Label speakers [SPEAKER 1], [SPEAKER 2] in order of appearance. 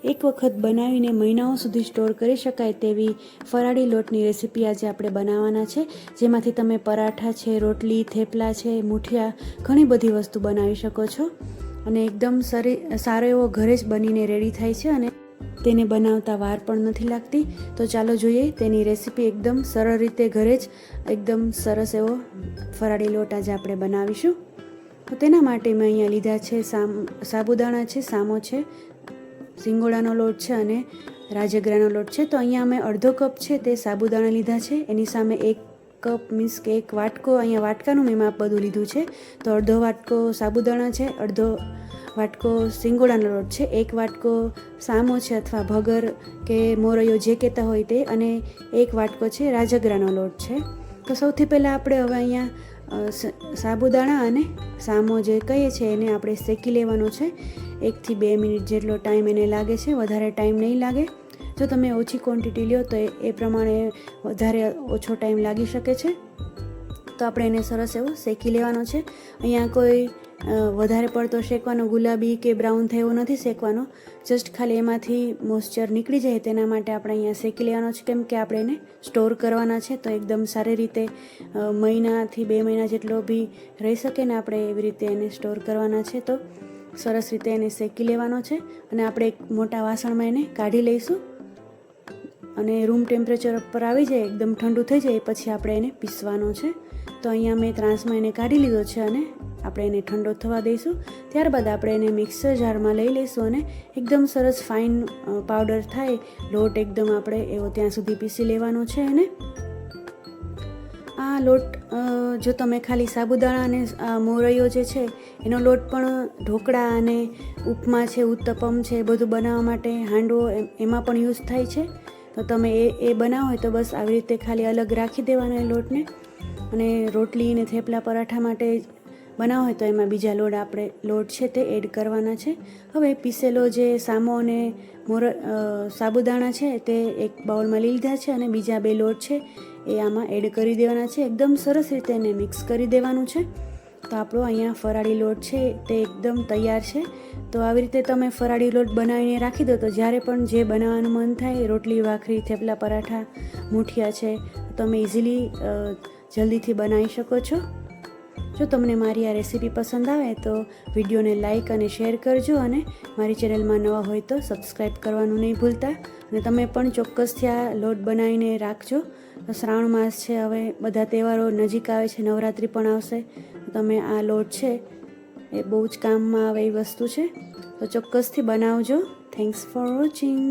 [SPEAKER 1] એક વખત બનાવીને મહિનાઓ સુધી સ્ટોર કરી શકાય તેવી ફરાળી લોટની રેસીપી આજે આપણે બનાવવાના છે, જેમાંથી તમે પરાઠા છે, રોટલી, થેપલા છે, મુઠિયા ઘણી બધી વસ્તુ બનાવી શકો છો અને એકદમ સારો એવો ઘરે જ બનીને રેડી થાય છે અને તેને બનાવતા વાર પણ નથી લાગતી. તો ચાલો જોઈએ તેની રેસીપી. એકદમ સરળ રીતે ઘરે જ એકદમ સરસ એવો ફરાળી લોટ આજે આપણે બનાવીશું. તો તેના માટે મેં અહીંયા લીધા છે સાબુદાણા છે, સામો છે, સિંગોડાનો લોટ છે અને રાજગરાનો લોટ છે. તો અહીંયા મેં અડધો કપ છે તે સાબુદાણા લીધા છે, એની સામે 1 કપ મીન્સ કે 1 વાટકો, અહીંયા વાટકાનું મેં માપ બધું લીધું છે. તો અડધો વાટકો સાબુદાણા છે, અડધો વાટકો સિંગોડાનો લોટ છે, 1 વાટકો સામો છે અથવા ભગર કે મોરૈયો જે કહેતા હોય તે, અને 1 વાટકો છે રાજગરાનો લોટ છે. તો સૌથી પહેલાં આપણે હવે અહીંયા સાબુદાણા અને સામો જે કહીએ છીએ એને આપણે શેકી લેવાનો છે. 1 થી 2 મિનિટ જેટલો ટાઈમ એને લાગે છે, વધારે ટાઈમ નહીં લાગે. જો તમે ઓછી ક્વોન્ટિટી લ્યો તો એ પ્રમાણે વધારે ઓછો ટાઈમ લાગી શકે છે. તો આપણે એને સરસ એવો શેકી લેવાનો છે. અહીંયા કોઈ વધારે પડતો શેકવાનો, ગુલાબી કે બ્રાઉન થાય એવો નથી શેકવાનો, જસ્ટ ખાલી એમાંથી મોઇસ્ચર નીકળી જાય તેના માટે આપણે અહીંયા શેકી લેવાનો છે, કેમ કે આપણે એને સ્ટોર કરવાના છે. તો એકદમ સારી રીતે મહિનાથી 2 મહિના જેટલો બી રહી શકે ને આપણે એવી રીતે એને સ્ટોર કરવાના છે. તો સરસ રીતે એને શેકી લેવાનો છે અને આપણે એક મોટા વાસણમાં એને કાઢી લઈશું અને રૂમ ટેમ્પરેચર પર આવી જાય, એકદમ ઠંડુ થઈ જાય પછી આપણે એને પીસવાનો છે. તો અહીંયા મેં ત્રાસમાં એને કાઢી લીધો છે અને આપણે એને ઠંડો થવા દઈશું. ત્યારબાદ આપણે એને મિક્સર જારમાં લઈ લઈશું અને એકદમ સરસ ફાઇન પાવડર થાય લોટ એકદમ આપણે એવો ત્યાં સુધી પીસી લેવાનો છે. અને આ લોટ જો તમે ખાલી સાબુદાણા અને મોરૈયો જે છે એનો લોટ પણ ઢોકળા અને ઉપમા છે, ઉત્તપમ છે, બધું બનાવવા માટે, હાંડવો એમાં પણ યુઝ થાય છે. તો તમે એ બનાવો હોય તો બસ આવી રીતે ખાલી અલગ રાખી દેવાનો એ લોટને, અને રોટલી ને થેપલા પરાઠા માટે બનાવો હોય તો એમાં બીજા લોટ છે તે એડ કરવાના છે. હવે પીસેલો જે સામો અને સાબુદાણા છે તે એક બાઉલમાં લઈ લીધા છે અને બીજા 2 લોટ છે એ આમાં એડ કરી દેવાના છે. એકદમ સરસ રીતે એને મિક્સ કરી દેવાનું છે. તો આપણો અહીંયા ફરાળી લોટ છે તે એકદમ તૈયાર છે. તો આવી રીતે તમે ફરાળી લોટ બનાવીને રાખી દો તો જ્યારે પણ જે બનાવવાનું મન થાય, રોટલી, ભાખરી, થેપલા, પરાઠા, મુઠિયા છે, તમે ઇઝીલી જલ્દીથી બનાવી શકો છો. જો તમને મારી આ રેસીપી પસંદ આવે તો વિડીયોને લાઇક અને શેર કરજો, અને મારી ચેનલમાં નવા હોય તો સબસ્ક્રાઈબ કરવાનું નહીં ભૂલતા. અને તમે પણ ચોક્કસથી આ લોટ બનાવીને રાખજો. તો શ્રાવણ માસ છે, હવે બધા તહેવારો નજીક આવે છે, નવરાત્રિ પણ આવશે. તમે આ લોટ છે એ બહુ જ કામમાં આવે એ વસ્તુ છે, તો ચોક્કસથી બનાવજો. Thanks for watching.